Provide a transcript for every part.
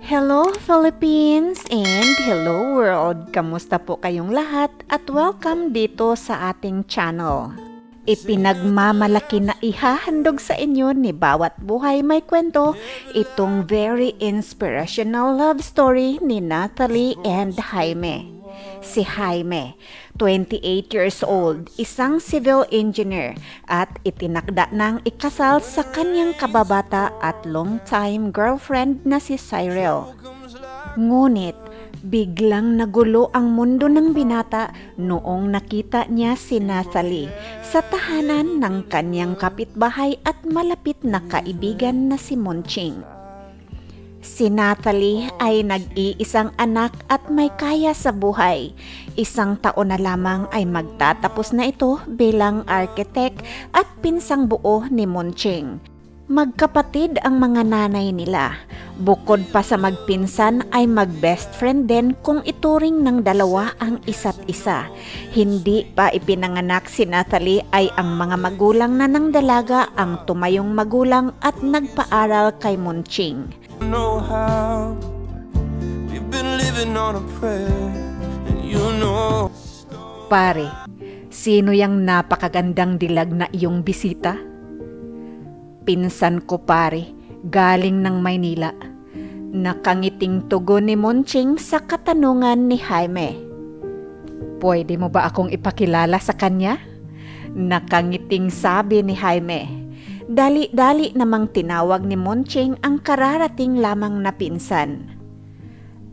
Hello Philippines and hello world! Kamusta po kayong lahat at welcome dito sa ating channel. Ipinagmamalaki na ihahandog sa inyo ni Bawat Buhay May Kwento itong very inspirational love story ni Natalie and Jaime. Si Jaime, 28 years old, isang civil engineer at itinakda ng ikasal sa kanyang kababata at long-time girlfriend na si Cyril. Ngunit, biglang nagulo ang mundo ng binata noong nakita niya si Natalie sa tahanan ng kanyang kapitbahay at malapit na kaibigan na si Monching. Si Natalie ay nag-iisang anak at may kaya sa buhay. Isang taon na lamang ay magtatapos na ito bilang architect at pinsang buo ni Monching. Magkapatid ang mga nanay nila. Bukod pa sa magpinsan ay mag-best friend din kung ituring ng dalawa ang isa't isa. Hindi pa ipinanganak si Natalie ay ang mga magulang na ng dalaga ang tumayong magulang at nagpaaral kay Monching. Know how we've been living on a prayer, and you know. Pare, sino yang napakagandang dilag na iyong bisita? Pinsan ko pare, galing ng Maynila. Nakangiting tugon ni Monching sa katanungan ni Jaime. Pwede mo ba akong ipakilala sa kanya? Nakangiting sabi ni Jaime. Dali-dali namang tinawag ni Monching ang kararating lamang na pinsan.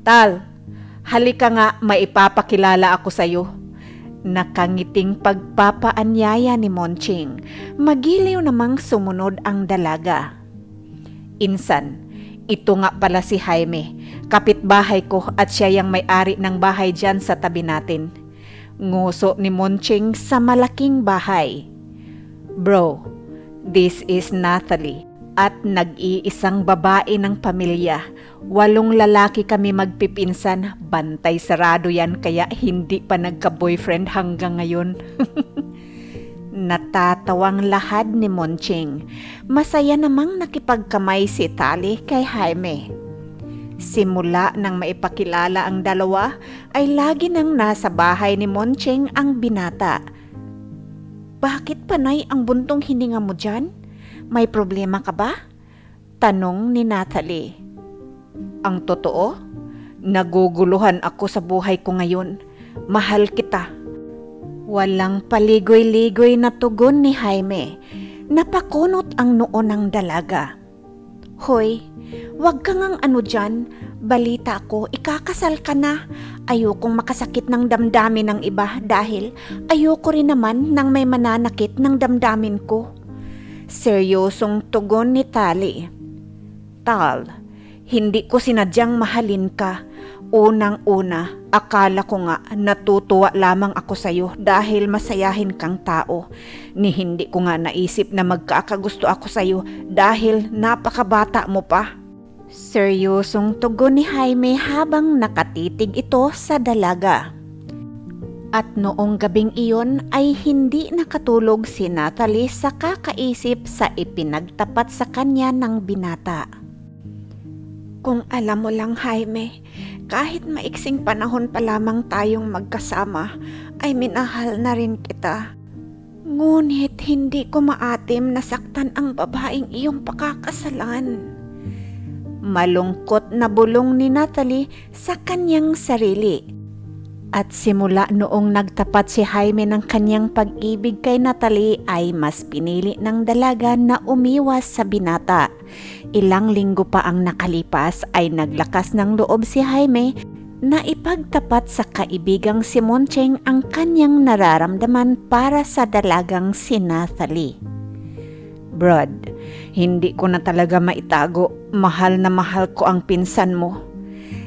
Tal, halika nga, maipapakilala ako sa iyo. Nakangiting pagpapaanyaya ni Monching. Magiliw namang sumunod ang dalaga. Insan, ito nga pala si Jaime, kapitbahay ko at siya yung may-ari ng bahay dyan sa tabi natin. Nguso ni Monching sa malaking bahay. Bro, this is Natalie at nag-iisang babae ng pamilya. 8 lalaki kami magpipinsan, bantay sarado yan kaya hindi pa nagka-boyfriend hanggang ngayon. Natatawang lahad ni Monching. Masaya namang nakipagkamay si Tali kay Jaime. Simula nang maipakilala ang dalawa ay lagi nang nasa bahay ni Monching ang binata. Bakit panay ang buntong hininga mo dyan? May problema ka ba? Tanong ni Natalie. Ang totoo? Naguguluhan ako sa buhay ko ngayon. Mahal kita. Walang paligoy-ligoy na tugon ni Jaime. Napakunot ang noo ng dalaga. Hoy, wag kang ang ano dyan. Balita ko, ikakasal ka na. Ayokong makasakit ng damdamin ng iba dahil ayoko rin naman nang may mananakit ng damdamin ko. Seryosong tugon ni Tali. Tal, hindi ko sinadyang mahalin ka. Unang-una, akala ko nga natutuwa lamang ako sa'yo dahil masayahin kang tao. Ni hindi ko nga naisip na magkakagusto ako sa'yo dahil napakabata mo pa. Seryosong tugon ni Jaime habang nakatitig ito sa dalaga. At noong gabing iyon ay hindi nakatulog si Natalie sa kakaisip sa ipinagtapat sa kanya ng binata. Kung alam mo lang Jaime, kahit maiksing panahon pa lamang tayong magkasama, ay minahal na rin kita. Ngunit hindi ko maatim na saktan ang babaeng iyong pakakasalan. Malungkot na bulong ni Natalie sa kanyang sarili. At simula noong nagtapat si Jaime ng kanyang pag-ibig kay Natalie ay mas pinili ng dalaga na umiwas sa binata. Ilang linggo pa ang nakalipas ay naglakas ng loob si Jaime na ipagtapat sa kaibigang si Monching ang kanyang nararamdaman para sa dalagang si Natalie. Brad, hindi ko na talaga maitago. Mahal na mahal ko ang pinsan mo.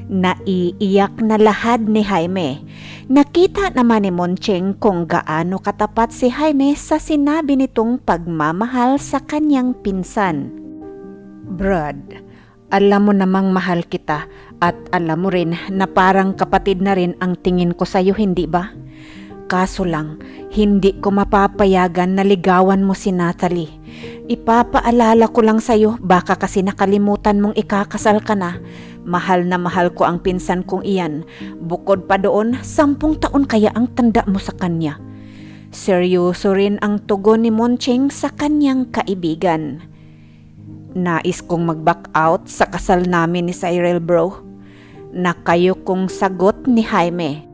Naiiyak na lahad ni Jaime. Nakita naman ni Monching kung gaano katapat si Jaime sa sinabi nitong pagmamahal sa kanyang pinsan. Brad, alam mo namang mahal kita at alam mo rin na parang kapatid na rin ang tingin ko sa'yo, hindi ba? Kaso lang, hindi ko mapapayagan na ligawan mo si Natalie. Ipapaalala ko lang sa'yo, baka kasi nakalimutan mong ikakasal ka na. Mahal na mahal ko ang pinsan kong iyan. Bukod pa doon, 10 taon kaya ang tanda mo sa kanya. Seryoso rin ang tugon ni Moncheng sa kanyang kaibigan. Nais kong mag-back out sa kasal namin ni Cyril, bro. Nakayo kong sagot ni Jaime.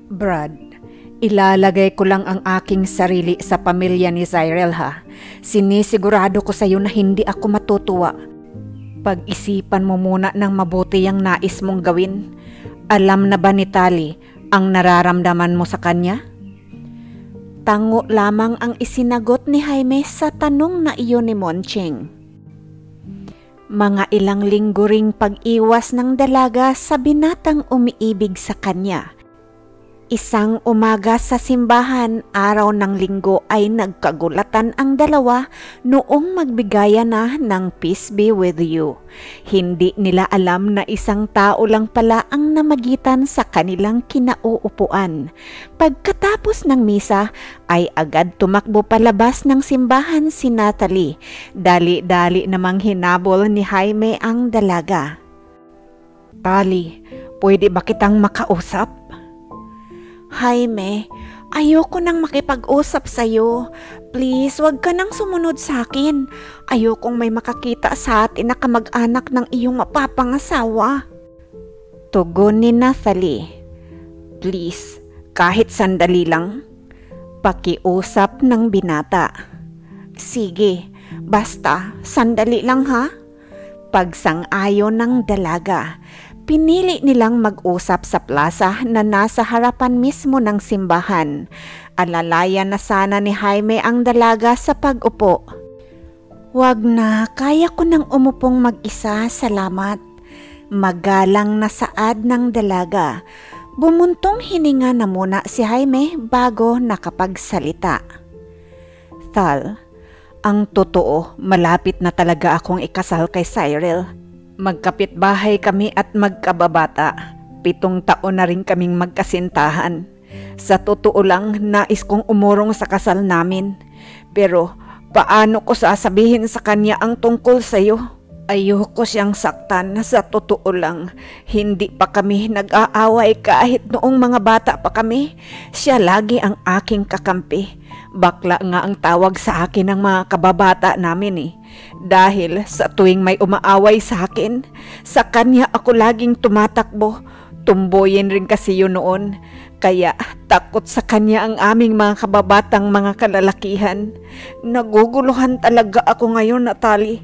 Brad, ilalagay ko lang ang aking sarili sa pamilya ni Cyril ha. Sinisigurado ko sa iyo na hindi ako matutuwa. Pag-isipan mo muna ng mabuti ang nais mong gawin. Alam na ba ni Tali ang nararamdaman mo sa kanya? Tango lamang ang isinagot ni Jaime sa tanong na iyon ni Moncheng. Mga ilang linggo ring pag-iwas ng dalaga sa binatang umiibig sa kanya. Isang umaga sa simbahan, araw ng linggo ay nagkagulatan ang dalawa noong magbigaya na ng peace be with you. Hindi nila alam na isang tao lang pala ang namagitan sa kanilang kinauupuan. Pagkatapos ng misa ay agad tumakbo palabas ng simbahan si Natalie. Dali-dali namang hinabol ni Jaime ang dalaga. Tali, pwede ba kitang makausap? Jaime, ayoko nang makipag-usap sa'yo. Please, wag ka nang sumunod sa akin. Ayokong may makakita sa atin na kamag-anak ng iyong mapapangasawa. Tugon ni Nathalie. Please, kahit sandali lang. Pakiusap ng binata. Sige, basta sandali lang ha. Pagsang-ayon ng dalaga. Pinili nilang mag-usap sa plaza na nasa harapan mismo ng simbahan. Alalayan na sana ni Jaime ang dalaga sa pag-upo. Wag na, kaya ko nang umupong mag-isa, salamat. Magalang na saad ng dalaga. Bumuntong hininga na muna si Jaime bago nakapagsalita. Thal, ang totoo, malapit na talaga akong ikasal kay Cyril. Magkapitbahay kami at magkababata. 7 taon na rin kaming magkasintahan. Sa totoo lang, nais kong umurong sa kasal namin. Pero paano ko sasabihin sa kanya ang tungkol sa iyo? Ayoko siyang saktan. Sa totoo lang, hindi pa kami nag-aaway kahit noong mga bata pa kami. Siya lagi ang aking kakampi. Bakla nga ang tawag sa akin ng mga kababata namin Dahil sa tuwing may umaaway sa akin, sa kanya ako laging tumatakbo. Tumboyin rin kasi yun noon. Kaya takot sa kanya ang aming mga kababatang mga kalalakihan. Naguguluhan talaga ako ngayon, Natalie.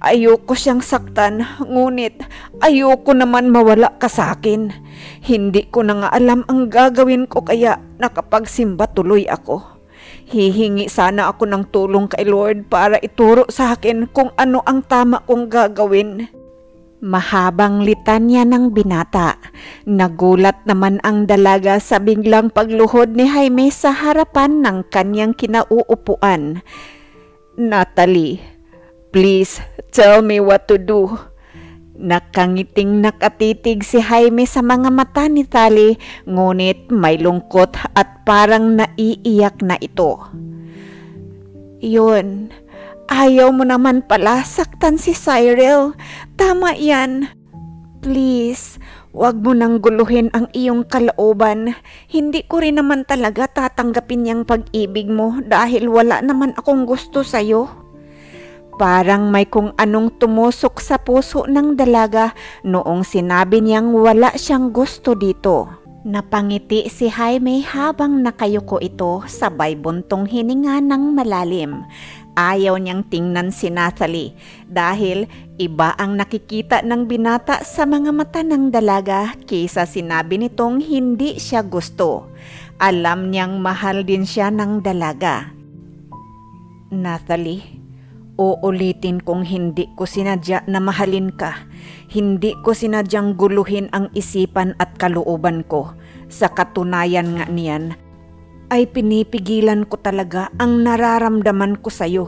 Ayoko siyang saktan, ngunit ayoko naman mawala ka sa akin. Hindi ko na nga alam ang gagawin ko kaya nakapagsimba tuloy ako. Hihingi sana ako ng tulong kay Lord para ituro sa akin kung ano ang tama kong gagawin. Mahabang litanya ng binata. Nagulat naman ang dalaga sa biglang pagluhod ni Jaime sa harapan ng kanyang kinauupuan. Natalie, please tell me what to do. Nakangiting nakatitig si Jaime sa mga mata ni Tali, ngunit may lungkot at parang naiiyak na ito. Yun, ayaw mo naman pala saktan si Cyril. Tama yan. Please, wag mo nang guluhin ang iyong kalooban. Hindi ko rin naman talaga tatanggapin yung pag-ibig mo dahil wala naman akong gusto sa'yo. Parang may kung anong tumusok sa puso ng dalaga noong sinabi niyang wala siyang gusto dito. Napangiti si Jaime habang nakayuko ito sabay buntong hininga ng malalim. Ayaw niyang tingnan si Natalie dahil iba ang nakikita ng binata sa mga mata ng dalaga kaysa sinabi nitong hindi siya gusto. Alam niyang mahal din siya ng dalaga. Natalie, uulitin kong hindi ko sinadya na mahalin ka. Hindi ko sinadyang guluhin ang isipan at kalooban ko. Sa katunayan nga niyan, ay pinipigilan ko talaga ang nararamdaman ko sa'yo.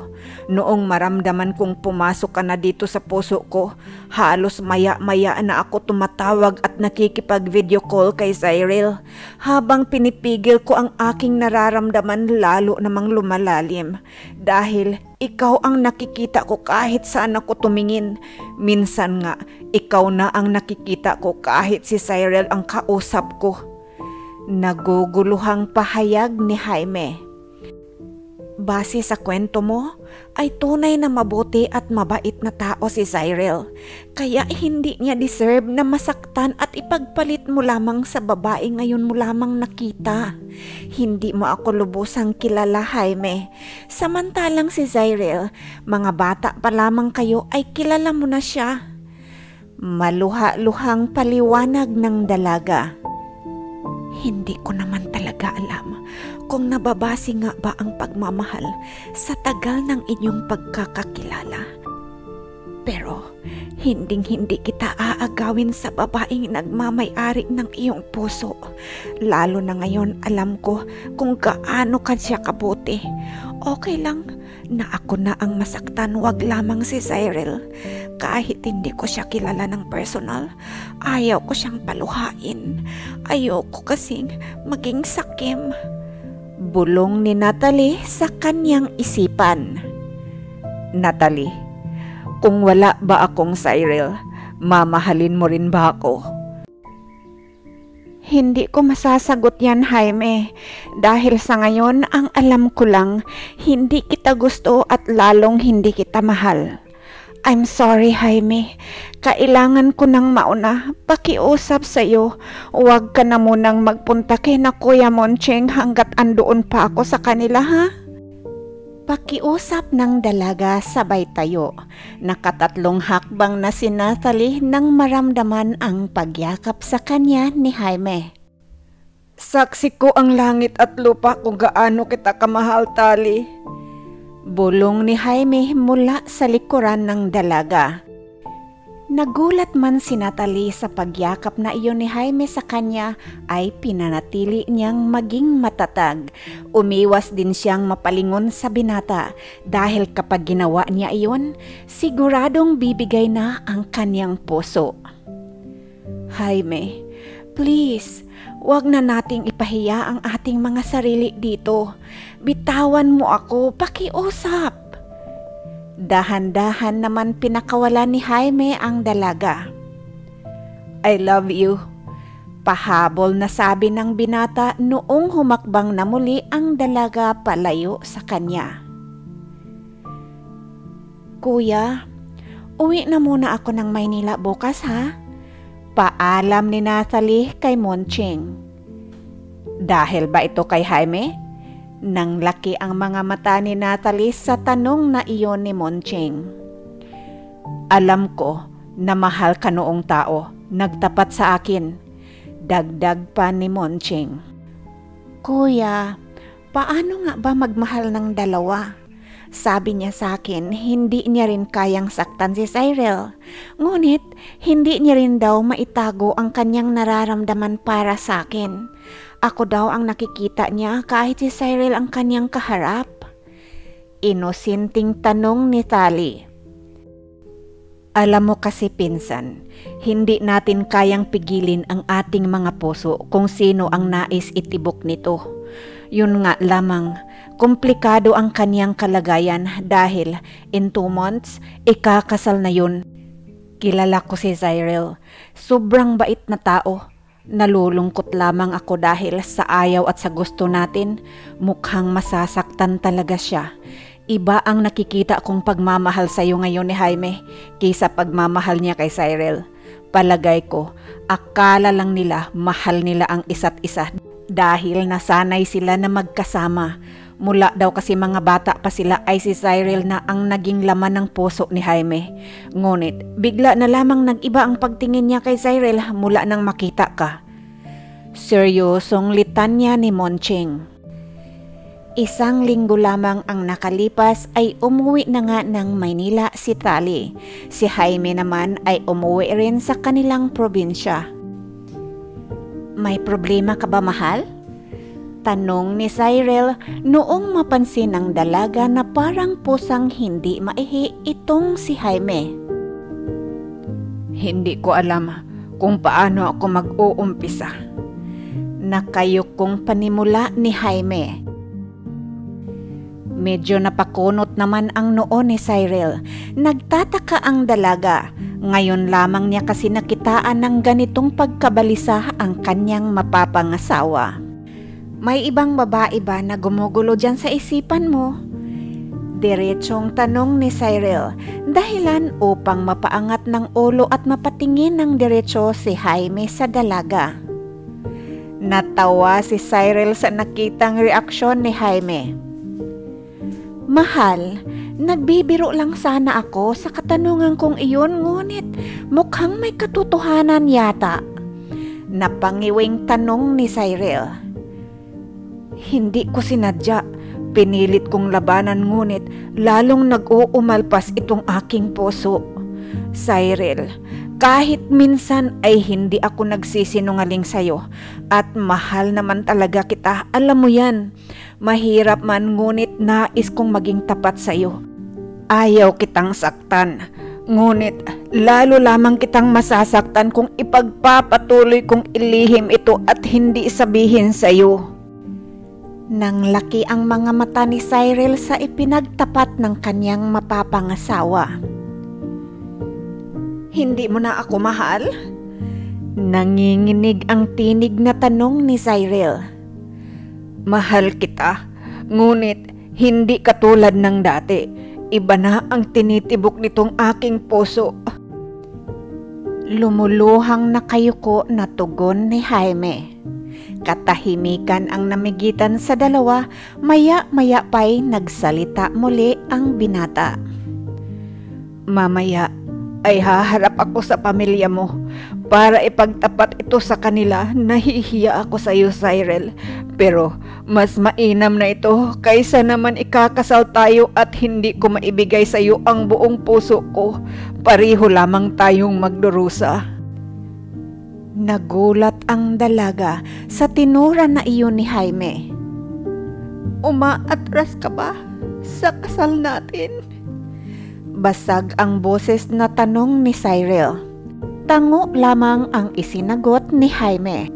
Noong maramdaman kong pumasok ka na dito sa puso ko, halos maya-maya na ako tumatawag at nakikipag-video call kay Cyril. Habang pinipigil ko ang aking nararamdaman, lalo namang lumalalim. Dahil ikaw ang nakikita ko kahit saan ako tumingin. Minsan nga, ikaw na ang nakikita ko kahit si Cyril ang kausap ko. Naguguluhang pahayag ni Jaime. Base sa kwento mo, ay tunay na mabuti at mabait na tao si Cyril. Kaya hindi niya deserve na masaktan at ipagpalit mo lamang sa babae ngayon mo lamang nakita. Hindi mo ako lubusang kilala, Jaime. Samantalang si Cyril, mga bata pa lamang kayo ay kilala mo na siya. Maluha-luhang paliwanag ng dalaga. Hindi ko naman talaga alam kung nababase nga ba ang pagmamahal sa tagal ng inyong pagkakakilala. Pero hinding-hindi kita aagawin sa babaeng nagmamay-ari ng iyong puso. Lalo na ngayon alam ko kung gaano ka siya kabuti. Okay lang na ako na ang masaktan, wag lamang si Cyril. Kahit hindi ko siya kilala ng personal, ayaw ko siyang paluhain. Ayoko kasing maging sakim. Bulong ni Natalie sa kanyang isipan. Natalie, kung wala ba akong Cyril, mamahalin mo rin ba ako? Hindi ko masasagot yan, Jaime. Dahil sa ngayon, ang alam ko lang, hindi kita gusto at lalong hindi kita mahal. I'm sorry, Jaime. Kailangan ko nang mauna. Pakiusap sa'yo. Huwag ka na munang magpunta kay na Kuya Moncheng hanggat andoon pa ako sa kanila, ha? Pakiusap ng dalaga sabay tayo. Nakatatlong hakbang na si Natalie nang maramdaman ang pagyakap sa kanya ni Jaime. Saksi ko ang langit at lupa kung gaano kita kamahal, Tali. Bulong ni Jaime mula sa likuran ng dalaga. Nagulat man si Natalie sa pagyakap na iyon ni Jaime sa kanya ay pinanatili niyang maging matatag. Umiwas din siyang mapalingon sa binata dahil kapag ginawa niya iyon, siguradong bibigay na ang kanyang puso. Jaime, please, wag na nating ipahiya ang ating mga sarili dito. Bitawan mo ako, pakiusap. Dahan-dahan naman pinakawala ni Jaime ang dalaga. I love you. Pahabol na sabi ng binata noong humakbang na muli ang dalaga palayo sa kanya. Kuya, uwi na muna ako ng Maynila bukas, ha? Paalam ni Natalie kay Moncheng. Dahil ba ito kay Jaime? Nang laki ang mga mata ni Natalie sa tanong na iyon ni Moncheng. Alam ko na mahal ka noong tao, nagtapat sa akin. Dagdag pa ni Moncheng. Kuya, paano nga ba magmahal ng dalawa? Sabi niya sa akin, hindi niya rin kayang saktan si Cyril. Ngunit, hindi niya rin daw maitago ang kanyang nararamdaman para sa akin. Ako daw ang nakikita niya kahit si Cyril ang kanyang kaharap. Inosinting tanong ni Tali. Alam mo kasi pinsan, hindi natin kayang pigilin ang ating mga puso kung sino ang nais itibok nito. Yun nga lamang, komplikado ang kanyang kalagayan dahil in 2 months, ikakasal na yun. Kilala ko si Cyril, sobrang bait na tao. Nalulungkot lamang ako dahil sa ayaw at sa gusto natin, mukhang masasaktan talaga siya. Iba ang nakikita kong pagmamahal sa iyo ngayon ni Jaime kaysa pagmamahal niya kay Cyril. Palagay ko, akala lang nila mahal nila ang isa't isa dahil nasanay sila na magkasama. Mula daw kasi mga bata pa sila ay si Cyril na ang naging laman ng puso ni Jaime. Ngunit bigla na lamang nag-iba ang pagtingin niya kay Cyril mula nang makita ka. Seryosong litanya ni Moncheng. 1 linggo lamang ang nakalipas ay umuwi na nga ng Maynila si Tali. Si Jaime naman ay umuwi rin sa kanilang probinsya. May problema ka ba, mahal? Tanong ni Cyril noong mapansin ng dalaga na parang pusang hindi maihi itong si Jaime. Hindi ko alam kung paano ako mag-uumpisa. Nakayok kong panimula ni Jaime. Medyo napakunot naman ang noo ni Cyril. Nagtataka ang dalaga. Ngayon lamang niya kasi nakitaan ng ganitong pagkabalisa ang kanyang mapapangasawa. May ibang babae ba na gumugulo dyan sa isipan mo? Diretsong tanong ni Cyril, dahilan upang mapaangat ng ulo at mapatingin ng diretso si Jaime sa dalaga. Natawa si Cyril sa nakitang reaksyon ni Jaime. Mahal, nagbibiro lang sana ako sa katanungan kong iyon, ngunit mukhang may katotohanan yata. Napangiwing tanong ni Cyril. Hindi ko sinadya, pinilit kong labanan ngunit lalong nag-uumalpas itong aking puso. Cyril, kahit minsan ay hindi ako nagsisinungaling sa'yo at mahal naman talaga kita, alam mo yan. Mahirap man ngunit nais kong maging tapat sa'yo. Ayaw kitang saktan, ngunit lalo lamang kitang masasaktan kung ipagpapatuloy kong ilihim ito at hindi sabihin sa'yo. Nang laki ang mga mata ni Cyril sa ipinagtapat ng kanyang mapapangasawa. Hindi mo na ako mahal? Nanginginig ang tinig na tanong ni Cyril. Mahal kita, ngunit hindi katulad ng dati. Iba na ang tinitibok nitong aking puso. Lumuluhang nakayuko na tugon ni Jaime. Katahimikan ang namigitan sa dalawa, maya-maya pa'y nagsalita muli ang binata. Mamaya ay haharap ako sa pamilya mo para ipagtapat ito sa kanila. Nahihiya ako sa iyo, Cyril, pero mas mainam na ito kaysa naman ikakasal tayo at hindi ko maibigay sa iyo ang buong puso ko. Pareho lamang tayong magdurusa. Nagulat ang dalaga sa tinura na iyon ni Jaime. Umaatras ka ba sa kasal natin? Basag ang boses na tanong ni Cyril. Tango lamang ang isinagot ni Jaime.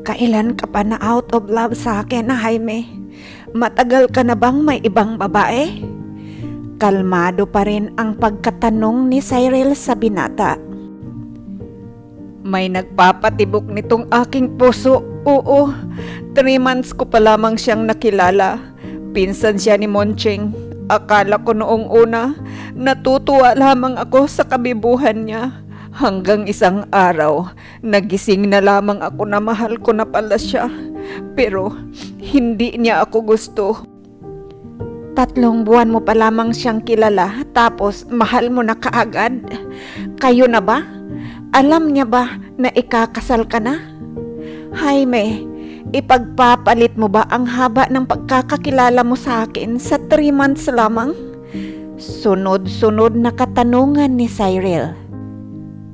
Kailan ka pa na out of love sa akin, Jaime? Matagal ka na bang may ibang babae? Kalmado pa rin ang pagkatanong ni Cyril sa binata. May nagpapatibok nitong aking puso. Oo, 3 months ko pa lamang siyang nakilala. Pinsan siya ni Moncheng. Akala ko noong una, natutuwa lamang ako sa kabibuhan niya. Hanggang isang araw, nagising na lamang ako na mahal ko na pala siya. Pero hindi niya ako gusto. 3 buwan mo pa lamang siyang kilala, tapos mahal mo na kaagad. Kayo na ba? Alam niya ba na ikakasal ka na? Jaime, ipagpapalit mo ba ang haba ng pagkakakilala mo sa akin sa 3 months lamang? Sunod-sunod na katanungan ni Cyril.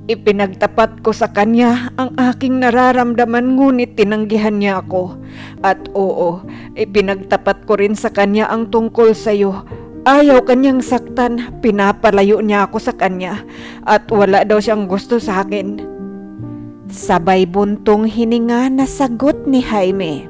Ipinagtapat ko sa kanya ang aking nararamdaman, ngunit tinanggihan niya ako. At oo, ipinagtapat ko rin sa kanya ang tungkol sa iyo. Ayaw kanyang saktan, pinapalayo niya ako sa kanya at wala daw siyang gusto sa akin. Sabay buntong hininga na sagot ni Jaime.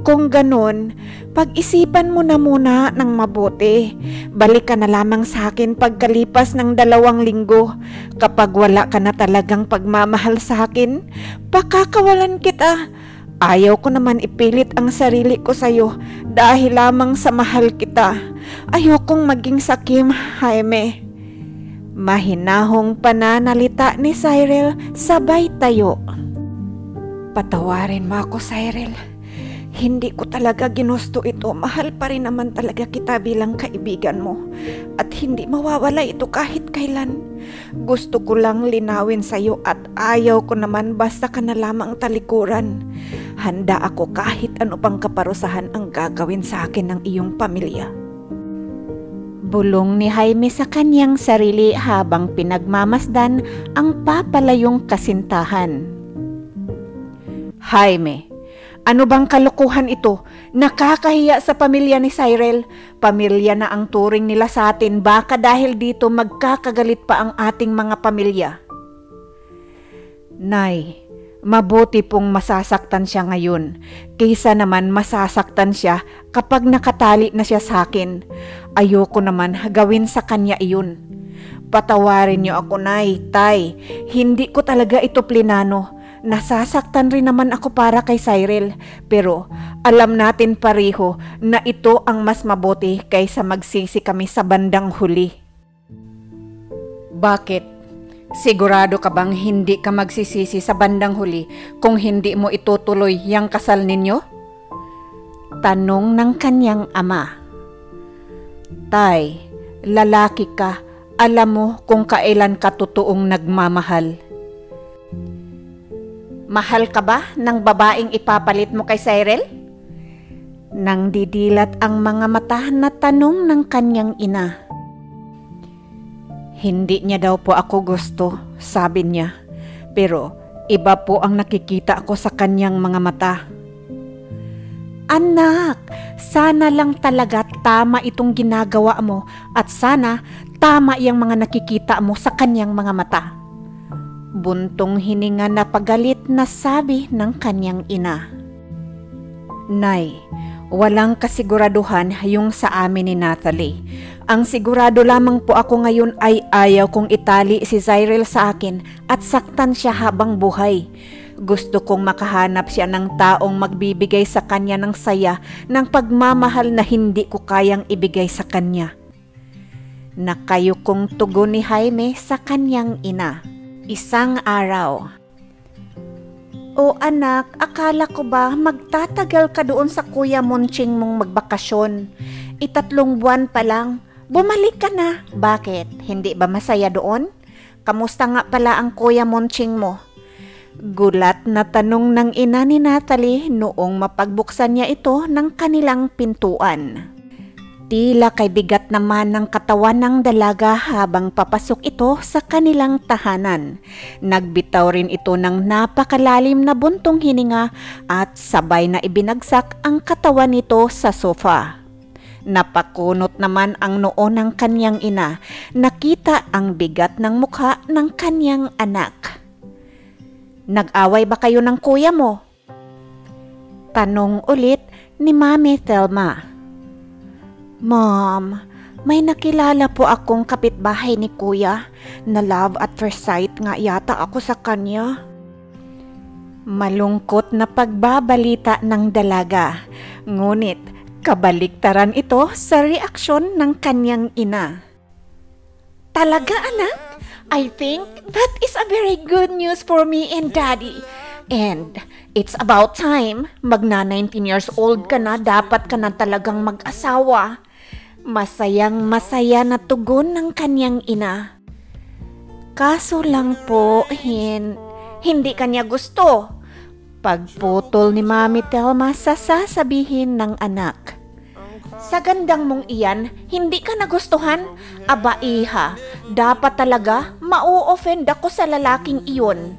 Kung ganun, pag-isipan mo na muna ng mabuti. Balik ka na lamang sa akin pagkalipas ng 2 linggo. Kapag wala ka na talagang pagmamahal sa akin, pakakawalan kita. Ayaw ko naman ipilit ang sarili ko sa'yo dahil lamang sa mahal kita. Ayokong maging sakim, Jaime. Mahinahong pananalita ni Cyril sabay tayo. Patawarin mo ako, Cyril. Hindi ko talaga ginusto ito. Mahal pa rin naman talaga kita bilang kaibigan mo. At hindi mawawala ito kahit kailan. Gusto ko lang linawin sa'yo at ayaw ko naman basta ka na lamang talikuran. Handa ako kahit ano pang kaparusahan ang gagawin sa akin ng iyong pamilya. Bulong ni Jaime sa kanyang sarili habang pinagmamasdan ang papalayong kasintahan. Jaime, Ano bang kalokohan ito? Nakakahiya sa pamilya ni Cyril. Pamilya na ang turing nila sa atin, baka dahil dito magkakagalit pa ang ating mga pamilya. Nay, mabuti pong masasaktan siya ngayon, kaysa naman masasaktan siya kapag nakatali na siya sa akin. Ayoko naman gawin sa kanya iyon. Patawarin niyo ako, Nay, Tay, hindi ko talaga ito plinano. Nasasaktan rin naman ako para kay Cyril, pero alam natin pareho na ito ang mas mabuti kaysa magsisi kami sa bandang huli. Bakit? Sigurado ka bang hindi ka magsisisi sa bandang huli kung hindi mo itutuloy yang kasal ninyo? Tanong ng kanyang ama. Tay, lalaki ka, alam mo kung kailan ka totoong nagmamahal. Mahal ka ba ng babaeng ipapalit mo kay Cyril? Nang didilat ang mga mata na tanong ng kanyang ina. Hindi niya daw po ako gusto, sabi niya. Pero iba po ang nakikita ko sa kanyang mga mata. Anak, sana lang talaga tama itong ginagawa mo at sana tama yung mga nakikita mo sa kanyang mga mata. Buntong hininga na pagalit na sabi ng kanyang ina. Nay, walang kasiguraduhan yung sa amin ni Natalie. Ang sigurado lamang po ako ngayon ay ayaw kong itali si Cyril sa akin at saktan siya habang buhay. Gusto kong makahanap siya ng taong magbibigay sa kanya ng saya ng pagmamahal na hindi ko kayang ibigay sa kanya. Nakayukong tugon ni Jaime sa kanyang ina. Isang araw. O anak, akala ko ba magtatagal ka doon sa Kuya Monching mong magbakasyon? 3 buwan pa lang. Bumalik ka na. Bakit? Hindi ba masaya doon? Kamusta nga pala ang Kuya Monching mo? Gulat na tanong ng ina ni Natalie noong mapagbuksan niya ito ng kanilang pintuan. Tila kay bigat naman ng katawan ng dalaga habang papasok ito sa kanilang tahanan. Nagbitaw rin ito ng napakalalim na buntong hininga at sabay na ibinagsak ang katawan nito sa sofa. Napakunot naman ang noo ng kanyang ina. Nakita ang bigat ng mukha ng kanyang anak. Nag-away ba kayo ng kuya mo? Tanong ulit ni Mami Thelma. Mom, may nakilala po akong kapitbahay ni Kuya na love at first sight nga yata ako sa kanya. Malungkot na pagbabalita ng dalaga, ngunit kabaliktaran ito sa reaksyon ng kanyang ina. Talaga anak? I think that is a very good news for me and Daddy. And it's about time, magna 19 years old ka na, dapat ka na talagang mag-asawa. Masayang masaya na tugon ng kanyang ina. Kaso lang po, hindi kanya gusto. Pagputol ni Mami Thelma sa sasabihin ng anak. Sa gandang mong iyan, hindi ka nagustuhan? Aba iha, dapat talaga mau-offend ako sa lalaking iyon.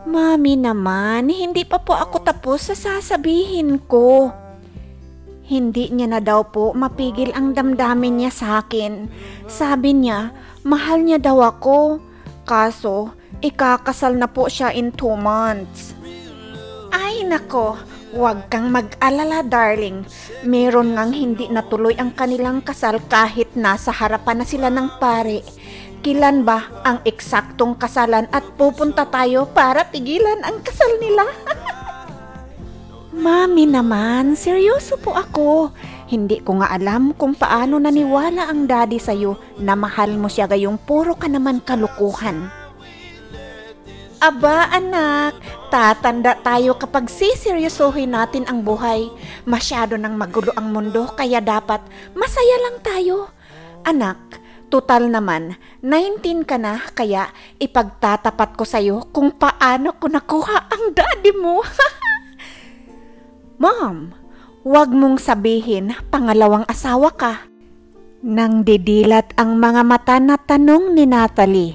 Mami naman, hindi pa po ako tapos sa sasabihin ko. Hindi niya na daw po mapigil ang damdamin niya sa akin. Sabi niya, mahal niya daw ako. Kaso, ikakasal na po siya in 2 months. Ay nako, huwag kang mag-alala darling. Meron ngang hindi natuloy ang kanilang kasal kahit nasa harapan na sila ng pare. Kilan ba ang eksaktong kasalan at pupunta tayo para pigilan ang kasal nila? Mami naman, seryoso po ako. Hindi ko nga alam kung paano naniwala ang daddy sa'yo na mahal mo siya gayong puro ka naman kalukuhan. Aba anak, tatanda tayo kapag siseryosohin natin ang buhay. Masyado nang magulo ang mundo kaya dapat masaya lang tayo. Anak, total naman, 19 ka na kaya ipagtatapat ko sa'yo kung paano ko nakuha ang daddy mo. Mom, huwag mong sabihin pangalawang asawa ka. Nang didilat ang mga mata na tanong ni Natalie.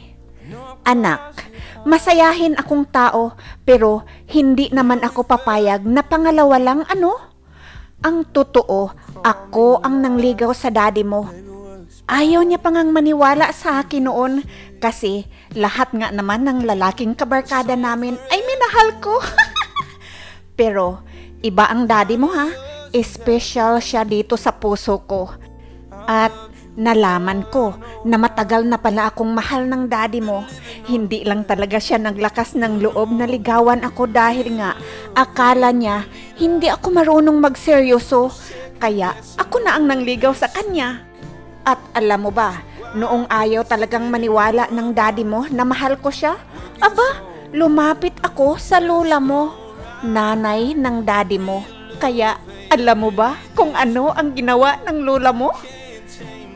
Anak, Masayahin akong tao, pero hindi naman ako papayag na pangalawa lang ano? Ang totoo, ako ang nangligaw sa daddy mo. Ayaw niya pangang maniwala sa akin noon kasi lahat nga naman ng lalaking kabarkada namin ay minahal ko. Pero iba ang daddy mo ha, special siya dito sa puso ko. At nalaman ko na matagal na pala akong mahal ng daddy mo. Hindi lang talaga siya naglakas ng loob na ligawan ako dahil nga akala niya hindi ako marunong magseryoso. Kaya ako na ang nangligaw sa kanya. At alam mo ba, noong ayaw talagang maniwala ng daddy mo na mahal ko siya, aba, lumapit ako sa lola mo, nanay ng daddy mo. Kaya alam mo ba kung ano ang ginawa ng lola mo?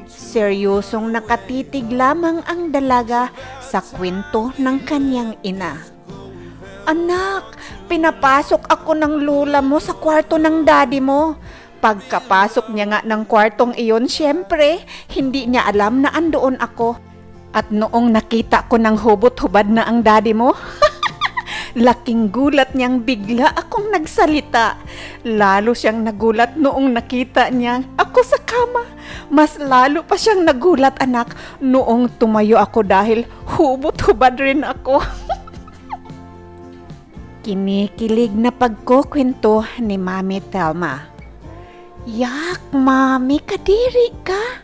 Seryosong nakatitig lamang ang dalaga sa kwento ng kanyang ina. Anak, pinapasok ako ng lola mo sa kwarto ng daddy mo. Pagkapasok niya nga ng kwartong iyon, syempre, hindi niya alam na andoon ako. At noong nakita ko ng hubot-hubad na ang daddy mo, laking gulat niyang bigla akong nagsalita. Lalo siyang nagulat noong nakita niya ako sa kama. Mas lalo pa siyang nagulat, anak, noong tumayo ako dahil hubot-hubad rin ako. Kinikilig na pagkukwento ni Mami Thelma. Yak, Mami, kadiri ka?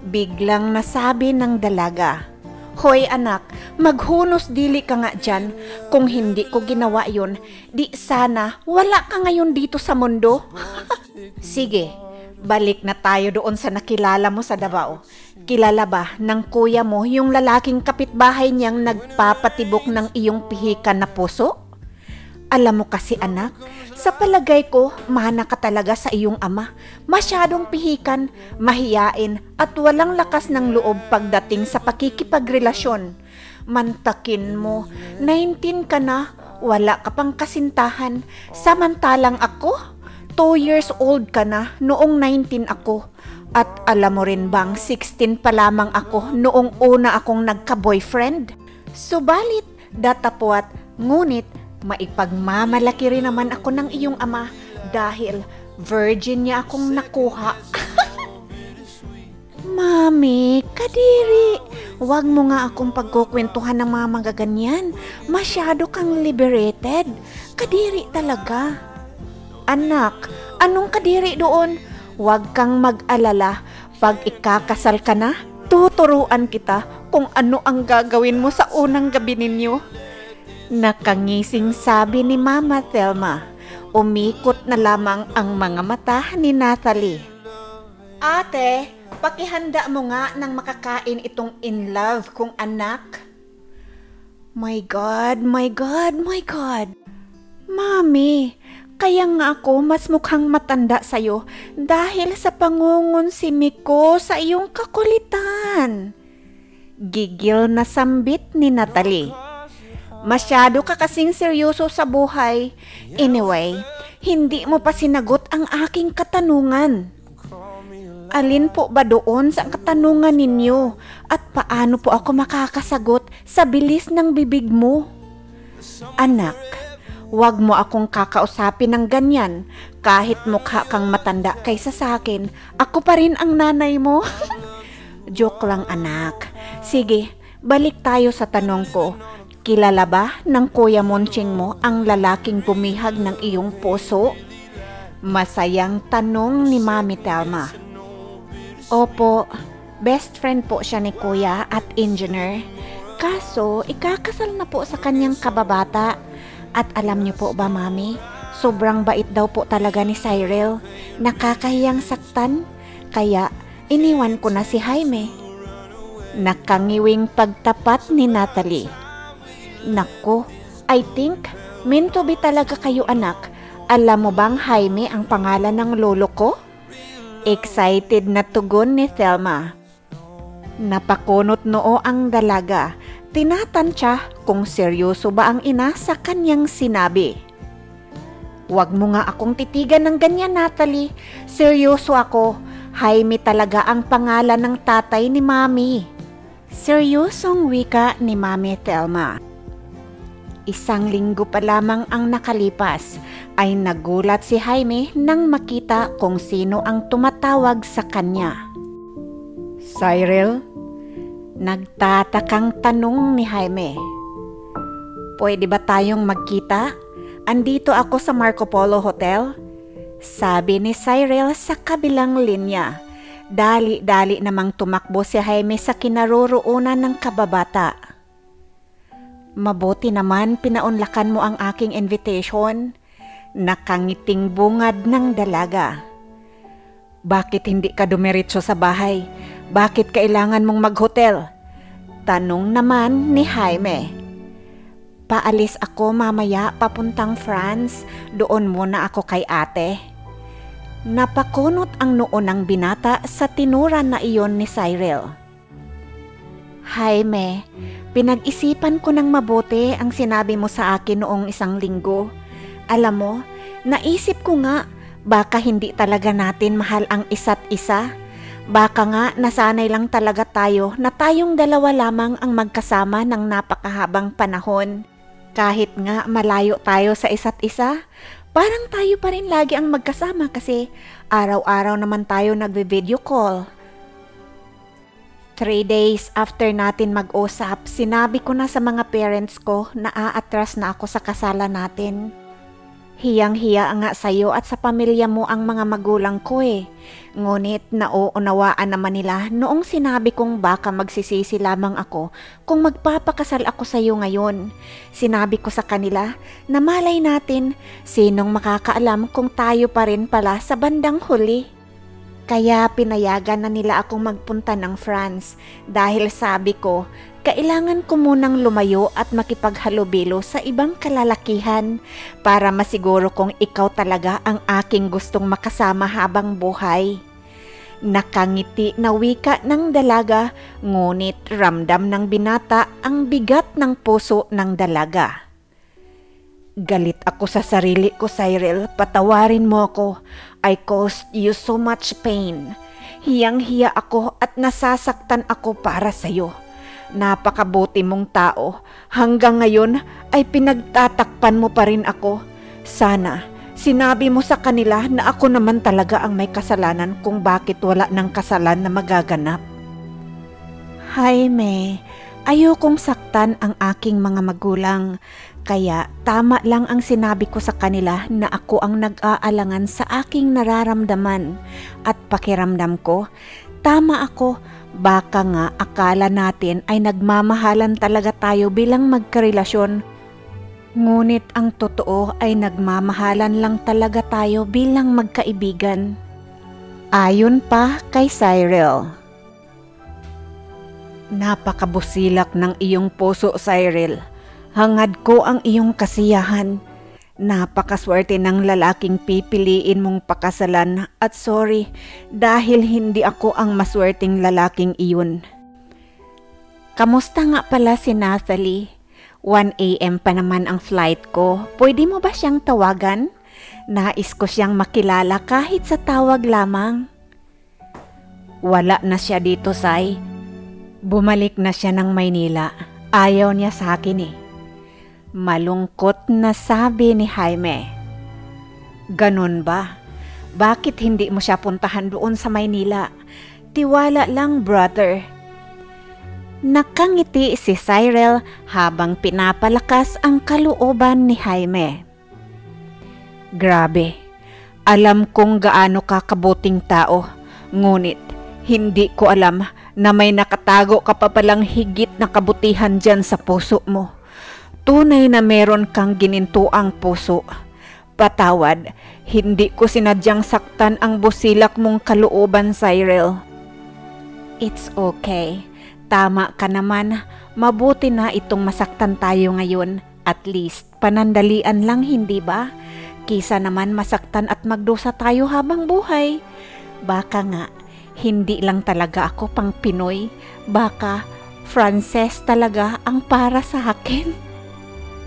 Biglang nasabi ng dalaga. Hoy anak, maghunos dili ka nga dyan. Kung hindi ko ginawa yun, di sana wala ka ngayon dito sa mundo. Sige, balik na tayo doon sa nakilala mo sa Davao. Kilala ba ng kuya mo yung lalaking kapitbahay niyang nagpapatibok ng iyong pihikan na puso? Alam mo kasi anak, sa palagay ko, mana ka talaga sa iyong ama. Masyadong pihikan, mahiyain at walang lakas ng loob pagdating sa pakikipagrelasyon. Mantakin mo, 19 ka na, wala ka pang kasintahan. Samantalang ako, 2 years old ka na noong 19 ako. At alam mo rin bang 16 pa lamang ako noong una akong nagka-boyfriend? Subalit, datapwat, ngunit, maipagmamalaki rin naman ako ng iyong ama dahil virgin niya akong nakuha. Mami, kadiri, wag mo nga akong pagkukwentuhan ng mga magaganyan. Masyado kang liberated. Kadiri talaga. Anak, anong kadiri doon? Wag kang mag-alala. Pag ikakasal ka na, tuturuan kita kung ano ang gagawin mo sa unang gabi ninyo. Nakangising sabi ni Mama Thelma. Umikot na lamang ang mga mata ni Natalie. Ate, pakihanda mo nga ng makakain itong in love kong anak. My God, my God, my God. Mami, kaya nga ako mas mukhang matanda sa'yo dahil sa pangungunsimi ko sa iyong kakulitan. Gigil na sambit ni Natalie. Masyado ka kasing seryoso sa buhay. Anyway, hindi mo pa sinagot ang aking katanungan. Alin po ba doon sa katanungan ninyo? At paano po ako makakasagot sa bilis ng bibig mo? Anak, wag mo akong kakausapin ng ganyan. Kahit mukha kang matanda kaysa sa akin, ako pa rin ang nanay mo. Joke lang anak. Sige, balik tayo sa tanong ko. Kilala ba ng Kuya Monching mo ang lalaking bumihag ng iyong puso? Masayang tanong ni Mami Thelma. Opo, best friend po siya ni Kuya at engineer. Kaso, ikakasal na po sa kanyang kababata. At alam niyo po ba, Mami, sobrang bait daw po talaga ni Cyril. Nakakahiyang saktan, kaya iniwan ko na si Jaime. Nakangiwing pagtapat ni Natalie. Nako, I think meant to be talaga kayo anak. Alam mo bang Jaime ang pangalan ng lolo ko? Excited na tugon ni Thelma. Napakunot noo ang dalaga. Tinatansya kung seryoso ba ang ina sa kanyang sinabi. Huwag mo nga akong titigan ng ganyan, Natalie. Seryoso ako. Jaime talaga ang pangalan ng tatay ni Mami. Seryosong wika ni Mami Thelma. 1 linggo pa lamang ang nakalipas ay nagulat si Jaime nang makita kung sino ang tumatawag sa kanya. Cyril? Nagtatakang tanong ni Jaime. Pwede ba tayong magkita? Andito ako sa Marco Polo Hotel. Sabi ni Cyril sa kabilang linya. Dali-dali namang tumakbo si Jaime sa kinaroroonan ng kababata. Mabuti naman pinaunlakan mo ang aking invitation. Nakangiting bungad ng dalaga. Bakit hindi ka dumiretso sa bahay? Bakit kailangan mong mag-hotel? Tanong naman ni Jaime. Paalis ako mamaya papuntang France. Doon muna ako kay ate. Napakunot ang noo ng binata sa tinuran na iyon ni Cyril. Jaime, pinag-isipan ko ng mabuti ang sinabi mo sa akin noong 1 linggo. Alam mo, naisip ko nga, baka hindi talaga natin mahal ang isa't isa. Baka nga nasanay lang talaga tayo na tayong dalawa lamang ang magkasama ng napakahabang panahon. Kahit nga malayo tayo sa isa't isa, parang tayo pa rin lagi ang magkasama kasi araw-araw naman tayo nagve-video call. 3 days after natin mag-usap, sinabi ko na sa mga parents ko na aatras na ako sa kasalan natin. Hiyang-hiya nga sa'yo at sa pamilya mo ang mga magulang ko eh. Ngunit nauunawaan naman nila noong sinabi kong baka magsisisi lamang ako kung magpapakasal ako sa'yo ngayon. Sinabi ko sa kanila na malay natin sinong makakaalam kung tayo pa rin pala sa bandang huli. Kaya pinayagan na nila akong magpunta ng France dahil sabi ko, kailangan ko munang lumayo at makipaghalubilo sa ibang kalalakihan para masiguro kong ikaw talaga ang aking gustong makasama habang buhay. Nakangiti na wika ng dalaga, ngunit ramdam ng binata ang bigat ng puso ng dalaga. Galit ako sa sarili ko, Cyril. Patawarin mo ako. I caused you so much pain. Hiyang-hiya ako at nasasaktan ako para sa'yo. Napakabuti mong tao. Hanggang ngayon ay pinagtatakpan mo pa rin ako. Sana sinabi mo sa kanila na ako naman talaga ang may kasalanan kung bakit wala ng kasalan na magaganap. Jaime, ayokong saktan ang aking mga magulang. Kaya tama lang ang sinabi ko sa kanila na ako ang nag-aalangan sa aking nararamdaman at pakiramdam ko. Tama ako, baka nga akala natin ay nagmamahalan talaga tayo bilang magkarelasyon. Ngunit ang totoo ay nagmamahalan lang talaga tayo bilang magkaibigan. Ayon pa kay Cyril. Napakabusilak ng iyong puso, Cyril. Hangad ko ang iyong kasiyahan. Napakaswerte ng lalaking pipiliin mong pakasalan at sorry dahil hindi ako ang maswerteng lalaking iyon. Kamusta nga pala si Nathalie? 1 AM pa naman ang flight ko. Pwede mo ba siyang tawagan? Nais ko siyang makilala kahit sa tawag lamang. Wala na siya dito, Sai. Bumalik na siya ng Maynila. Ayaw niya sa akin eh. Malungkot na sabi ni Jaime. Ganun ba? Bakit hindi mo siya puntahan doon sa Maynila? Tiwala lang, brother. Nakangiti si Cyril habang pinapalakas ang kalooban ni Jaime. Grabe, alam kong gaano ka kabuting tao, ngunit hindi ko alam na may nakatago ka pa palang higit na kabutihan dyan sa puso mo. Tunay na meron kang ginintuang puso. Patawad, hindi ko sinadyang saktan ang busilak mong kalooban, Cyril. It's okay. Tama ka naman. Mabuti na itong masaktan tayo ngayon. At least, panandalian lang, hindi ba? Kisa naman masaktan at magdusa tayo habang buhay. Baka nga, hindi lang talaga ako pang Pinoy. Baka, Frances talaga ang para sa akin.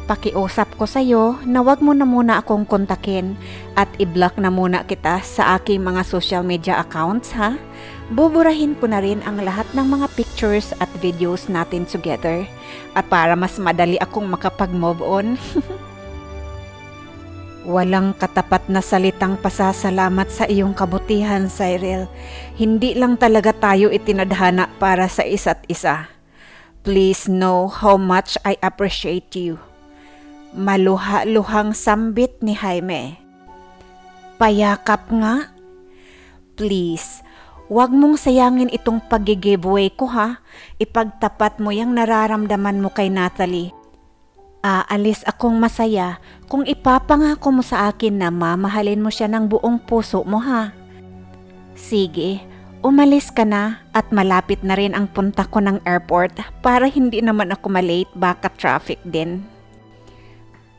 pakiusap ko sa'yo na wag mo na muna akong kontakin at i-block na muna kita sa aking mga social media accounts, ha? Buburahin ko na rin ang lahat ng mga pictures at videos natin together at para mas madali akong makapag-move on. Walang katapat na salitang pasasalamat sa iyong kabutihan, Cyril. Hindi lang talaga tayo itinadhana para sa isa't isa. Please know how much I appreciate you. Maluha-luhang sambit ni Jaime. Payakap nga. Please, wag mong sayangin itong pag-giveaway ko, ha. Ipagtapat mo yung nararamdaman mo kay Natalie. Aalis akong masaya kung ipapangako mo sa akin na mamahalin mo siya ng buong puso mo, ha. Sige, umalis ka na at malapit na rin ang punta ko ng airport para hindi naman ako malate, baka traffic din.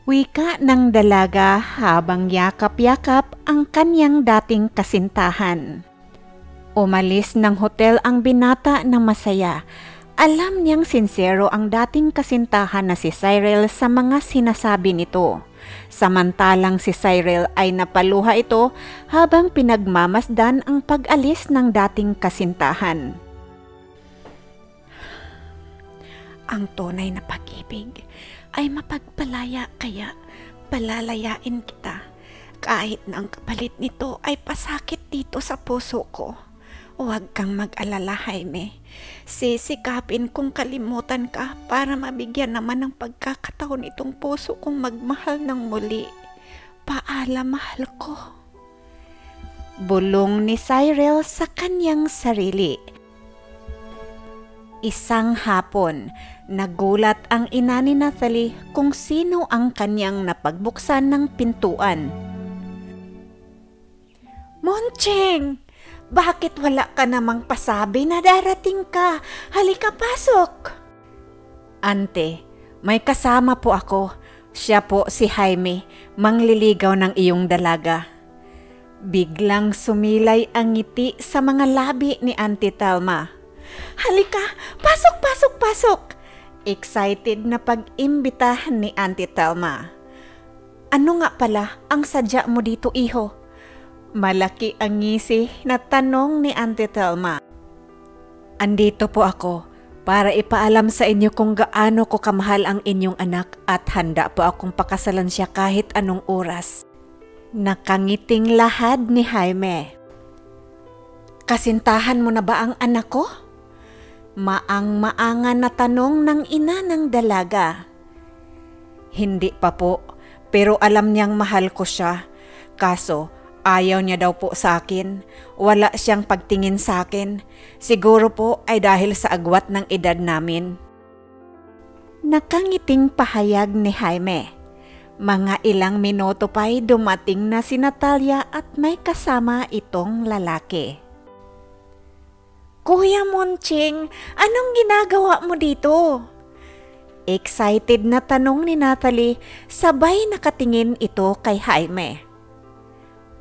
Wika ng dalaga habang yakap-yakap ang kanyang dating kasintahan. Umalis ng hotel ang binata na masaya. Alam niyang sincero ang dating kasintahan na si Cyril sa mga sinasabi nito. Samantalang si Cyril ay napaluha ito habang pinagmamasdan ang pag-alis ng dating kasintahan. Ang tunay na pag-ibig ay mapagpalaya, kaya palalayain kita. Kahit na ang kapalit nito ay pasakit dito sa puso ko. Huwag kang mag-alala, Jaime. Sisikapin kong kalimutan ka para mabigyan naman ng pagkakataon itong puso kong magmahal ng muli. Paalam, mahal ko. Bulong ni Cyril sa kanyang sarili. Isang hapon, nagulat ang ina ni Natalie kung sino ang kanyang napagbuksan ng pintuan. Moncheng! Bakit wala ka namang pasabi na darating ka? Halika, pasok! Ante, may kasama po ako. Siya po si Jaime, mangliligaw ng iyong dalaga. Biglang sumilay ang ngiti sa mga labi ni Auntie Thelma. Halika, pasok, pasok, pasok! Excited na pag-imbita ni Auntie Thelma. Ano nga pala ang sadya mo dito, iho? Malaki ang ngisi na tanong ni Auntie Thelma. Andito po ako para ipaalam sa inyo kung gaano ko kamahal ang inyong anak at handa po akong pakasalan siya kahit anong oras. Nakangiting lahad ni Jaime. Kasintahan mo na ba ang anak ko? Maang-maangan na tanong ng ina ng dalaga. Hindi pa po, pero alam niyang mahal ko siya. Kaso, ayaw niya daw po sa akin. Wala siyang pagtingin sa akin. Siguro po ay dahil sa agwat ng edad namin. Nakangiting pahayag ni Jaime. Mga ilang minuto pa'y dumating na si Natalia at may kasama itong lalaki. Kuya Moncheng, anong ginagawa mo dito? Excited na tanong ni Natalie, sabay nakatingin ito kay Jaime.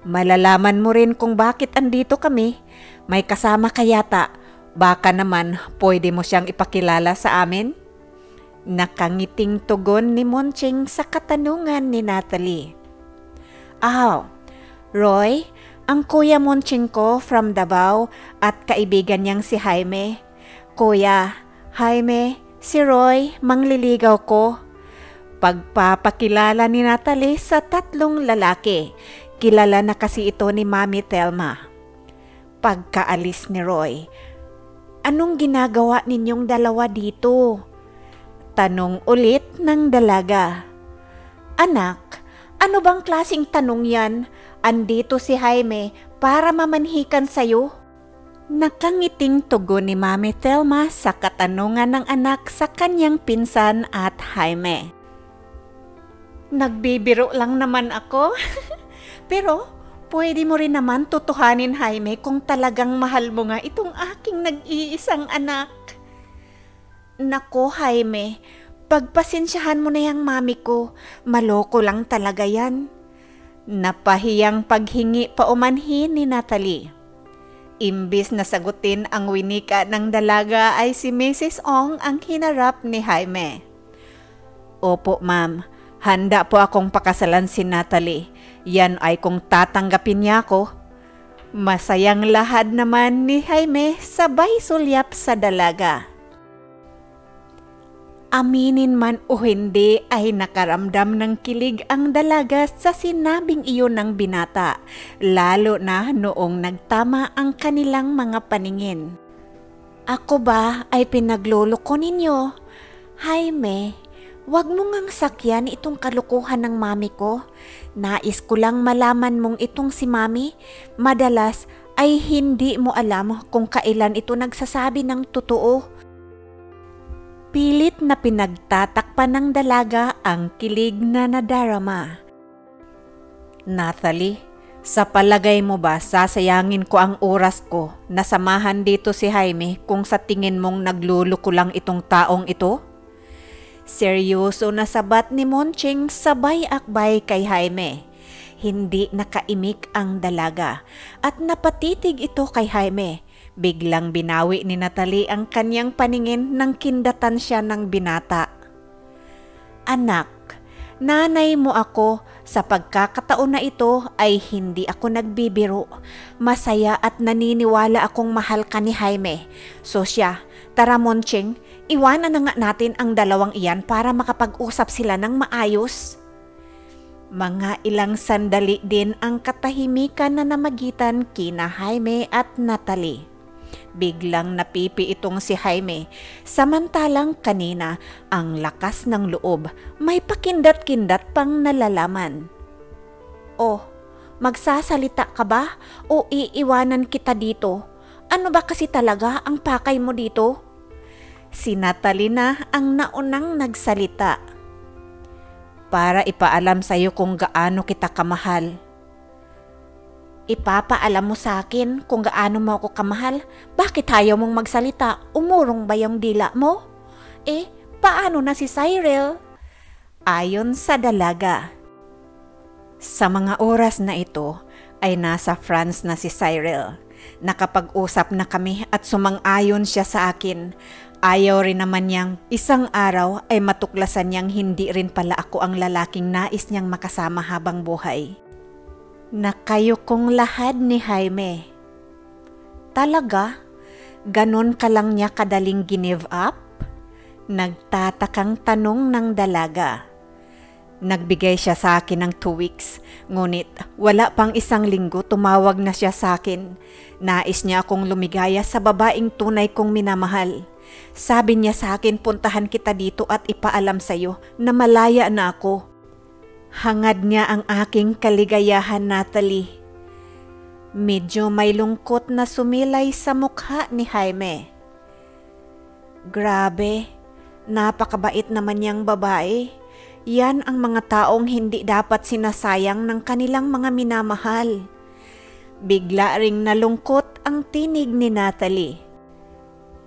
Malalaman mo rin kung bakit andito kami. May kasama ka yata. Baka naman pwede mo siyang ipakilala sa amin? Nakangiting tugon ni Moncheng sa katanungan ni Natalie. Roy, ang Kuya Moncheng ko from Davao at kaibigan niyang si Jaime. Kuya, Jaime, si Roy, mangliligaw ko. Pagpapakilala ni Natalie sa tatlong lalaki. Kilala na kasi ito ni Mami Thelma. Pagkaalis ni Roy, anong ginagawa ninyong dalawa dito? Tanong ulit ng dalaga. Anak, ano bang klaseng tanong yan? Andito si Jaime para mamanhikan sa'yo. Nakangiting tugon ni Mami Thelma sa katanungan ng anak sa kanyang pinsan at Jaime. Nagbibiro lang naman ako. Pero pwede mo rin naman tutuhanin, Jaime, kung talagang mahal mo nga itong aking nag-iisang anak. Nako, Jaime, pagpasensyahan mo na yang mami ko. Maloko lang talaga yan. Napahiyang paghingi paumanhin ni Natalie. Imbis na sagutin ang winika ng dalaga ay si Mrs. Ong ang hinarap ni Jaime. Opo, ma'am. Handa po akong pakasalan si Natalie. Yan ay kung tatanggapin niya ako. Masayang lahad naman ni Jaime sabay sulyap sa dalaga. Aminin man o hindi ay nakaramdam ng kilig ang dalaga sa sinabing iyon ng binata, lalo na noong nagtama ang kanilang mga paningin. Ako ba ay pinagluloko ninyo? Jaime, wag mo ngang sakyan itong kalukuhan ng mami ko. Nais ko lang malaman mong itong si mami, madalas ay hindi mo alam kung kailan ito nagsasabi ng totoo. Pilit na pinagtatakpan ng dalaga ang kilig na nadarama. Natalie, sa palagay mo ba sasayangin ko ang oras ko na samahan dito si Jaime kung sa tingin mong nagluluko lang itong taong ito? Seryoso na sabat ni Monching sabay akbay kay Jaime. Hindi nakaimik ang dalaga at napatitig ito kay Jaime. Biglang binawi ni Natalie ang kanyang paningin nang kindatan siya ng binata. Anak, nanay mo ako. Sa pagkakataon na ito ay hindi ako nagbibiro. Masaya at naniniwala akong mahal ka ni Jaime. So siya, tara Monching, iwanan na nga natin ang dalawang iyan para makapag-usap sila ng maayos. Mga ilang sandali din ang katahimikan na namagitan kina Jaime at Natalie. Biglang napipi itong si Jaime, samantalang kanina ang lakas ng loob, may pakindat-kindat pang nalalaman. Oh, magsasalita ka ba o iiwanan kita dito? Ano ba kasi talaga ang pakay mo dito? Si Natalie na ang naunang nagsalita. Para ipaalam sa'yo kung gaano kita kamahal. Ipapaalam mo sa akin kung gaano mo ako kamahal? Bakit ayaw mong magsalita? Umurong ba yung dila mo? Paano na si Cyril? Ayon sa dalaga. Sa mga oras na ito ay nasa France na si Cyril. Nakapag-usap na kami at sumang-ayon siya sa akin. Ayaw rin naman niyang isang araw ay matuklasan niyang hindi rin pala ako ang lalaking nais niyang makasama habang buhay. Nakayo kong lahad ni Jaime. Talaga? Ganon ka lang niya kadaling give up? Nagtatakang tanong ng dalaga. Nagbigay siya sa akin ng 2 weeks, ngunit wala pang 1 linggo tumawag na siya sa akin. Nais niya akong lumigaya sa babaeng tunay kong minamahal. Sabi niya sa akin, puntahan kita dito at ipaalam sa'yo na malaya na ako. Hangad niya ang aking kaligayahan, Natalie. Medyo may lungkot na sumilay sa mukha ni Jaime. Grabe, napakabait naman niyang babae. Yan ang mga taong hindi dapat sinasayang ng kanilang mga minamahal. Bigla ring nalungkot ang tinig ni Natalie.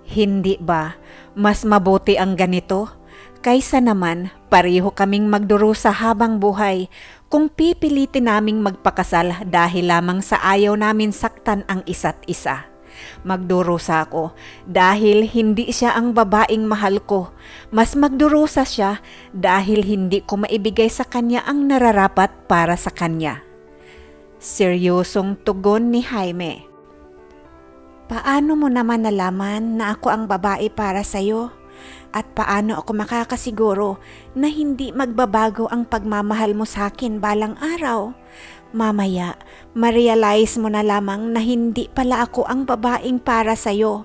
Hindi ba mas mabuti ang ganito? Kaysa naman pareho kaming magdurusa habang buhay kung pipilitin naming magpakasal dahil lamang sa ayaw namin saktan ang isa't isa. Magdurusa ako dahil hindi siya ang babaeng mahal ko. Mas magdurusa siya dahil hindi ko maibigay sa kanya ang nararapat para sa kanya. Seryosong tugon ni Jaime. Paano mo naman nalaman na ako ang babae para sa'yo? At paano ako makakasiguro na hindi magbabago ang pagmamahal mo sa akin balang araw? Mamaya, ma-realize mo na lamang na hindi pala ako ang babaeng para sa'yo.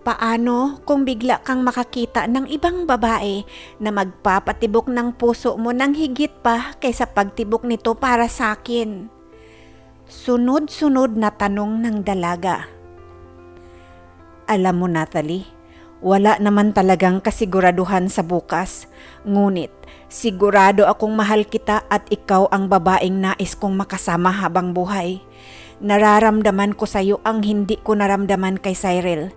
Paano kung bigla kang makakita ng ibang babae na magpapatibok ng puso mo ng higit pa kaysa pagtibok nito para sa akin? Sunod-sunod na tanong ng dalaga. Alam mo, Natalie, wala naman talagang kasiguraduhan sa bukas, ngunit sigurado akong mahal kita at ikaw ang babaeng nais kong makasama habang buhay. Nararamdaman ko sa iyo ang hindi ko naramdaman kay Cyril.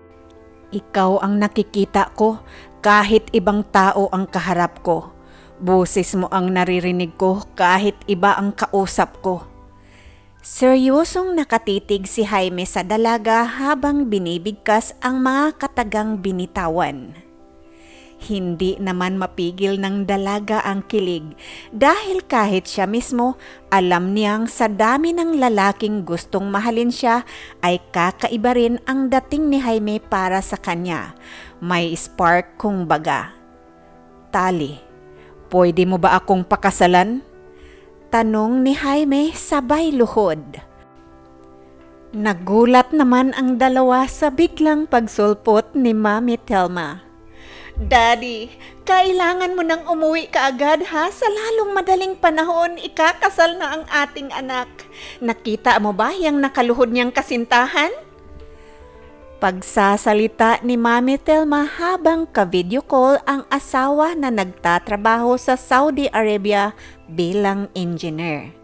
Ikaw ang nakikita ko kahit ibang tao ang kaharap ko. Boses mo ang naririnig ko kahit iba ang kausap ko. Seryosong nakatitig si Jaime sa dalaga habang binibigkas ang mga katagang binitawan. Hindi naman mapigil ng dalaga ang kilig dahil kahit siya mismo alam niyang sa dami ng lalaking gustong mahalin siya ay kakaiba rin ang dating ni Jaime para sa kanya. May spark kung baga. "Tali, pwede mo ba akong pakasalan?" Tanong ni Jaime sabay luhod. Nagulat naman ang dalawa sa biglang pagsulpot ni Mami Telma. "Daddy, kailangan mo nang umuwi kaagad ha, sa lalong madaling panahon ikakasal na ang ating anak. Nakita mo ba yung nakaluhod niyang kasintahan?" Pagsasalita ni Mami Telma habang ka-video call ang asawa na nagtatrabaho sa Saudi Arabia bilang engineer.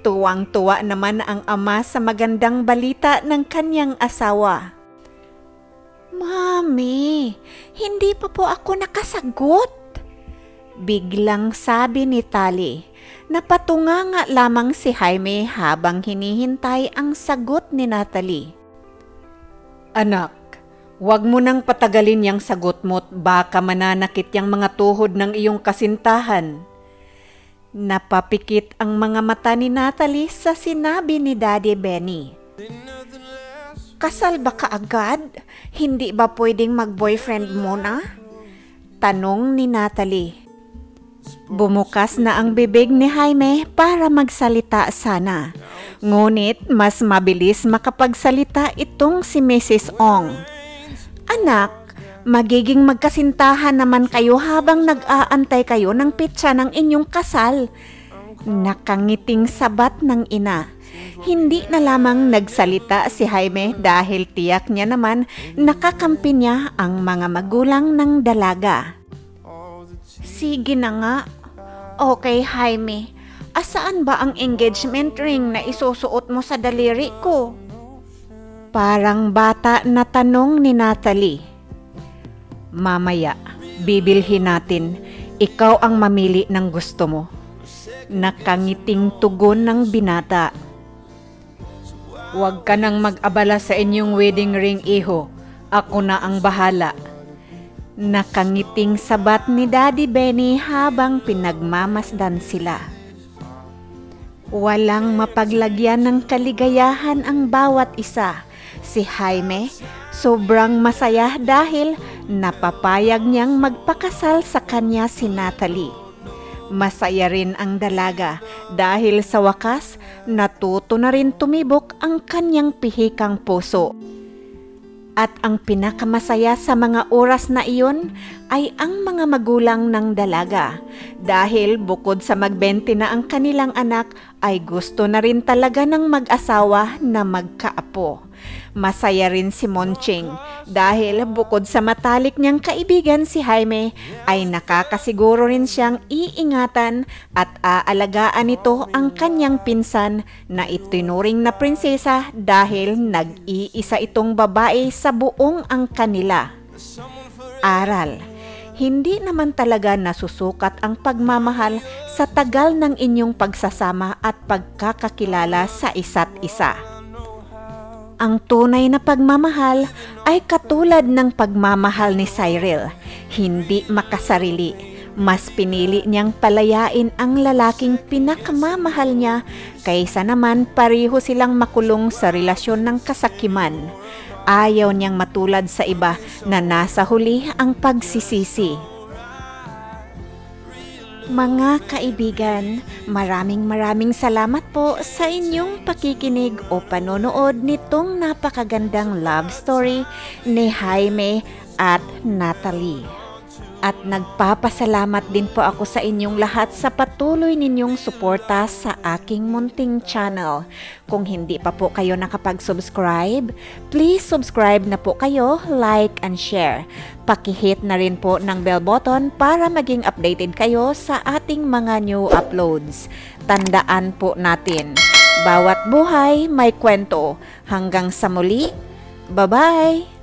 Tuwang-tuwa naman ang ama sa magandang balita ng kanyang asawa. "Mami, hindi pa po ako nakasagot." Biglang sabi ni Tali. Napatunganga lamang si Jaime habang hinihintay ang sagot ni Natalie. "Anak, wag mo nang patagalin yang sagot mo't baka mananakit yang mga tuhod ng iyong kasintahan." Napapikit ang mga mata ni Natalie sa sinabi ni Daddy Benny. "Kasal ba kaagad? Hindi ba pwedeng mag-boyfriend muna?" Tanong ni Natalie. Bumukas na ang bibig ni Jaime para magsalita sana. Ngunit mas mabilis makapagsalita itong si Mrs. Ong. "Anak, magiging magkasintahan naman kayo habang nag-aantay kayo ng petsa ng inyong kasal." Nakangiting sabat ng ina. Hindi na lamang nagsalita si Jaime dahil tiyak niya naman nakakampi niya ang mga magulang ng dalaga. "Sige na nga. Okay, Jaime. Asaan ba ang engagement ring na isusuot mo sa daliri ko?" Parang bata na tanong ni Natalie. "Mamaya, bibilhin natin. Ikaw ang mamili ng gusto mo." Nakangiting tugon ng binata. "Huwag ka nang mag-abala sa inyong wedding ring, iho. Ako na ang bahala." Nakangiting sabat ni Daddy Benny habang pinagmamasdan sila. Walang mapaglagyan ng kaligayahan ang bawat isa. Si Jaime, sobrang masaya dahil napapayag niyang magpakasal sa kanya si Natalie. Masaya rin ang dalaga dahil sa wakas natuto na rin tumibok ang kanyang pihikang puso. At ang pinakamasaya sa mga oras na iyon ay ang mga magulang ng dalaga dahil bukod sa magbente na ang kanilang anak ay gusto na rin talaga ng mag-asawa na magkaapo. Masaya rin si Monching dahil bukod sa matalik niyang kaibigan si Jaime ay nakakasiguro rin siyang iingatan at aalagaan nito ang kanyang pinsan na itinuring na prinsesa dahil nag-iisa itong babae sa buong ang kanila. Aral. Hindi naman talaga nasusukat ang pagmamahal sa tagal ng inyong pagsasama at pagkakakilala sa isa't isa. Ang tunay na pagmamahal ay katulad ng pagmamahal ni Cyril, hindi makasarili. Mas pinili niyang palayain ang lalaking pinakamamahal niya kaysa naman pareho silang makulong sa relasyon ng kasakiman. Ayaw niyang matulad sa iba na nasa huli ang pagsisisi. Mga kaibigan, maraming salamat po sa inyong pakikinig o panonood nitong napakagandang love story ni Jaime at Natalie. At nagpapasalamat din po ako sa inyong lahat sa patuloy ninyong suporta sa aking munting channel. Kung hindi pa po kayo nakapag-subscribe, please subscribe na po kayo, like and share. Pakihit na rin po ng bell button para maging updated kayo sa ating mga new uploads. Tandaan po natin, bawat buhay may kwento. Hanggang sa muli, bye-bye!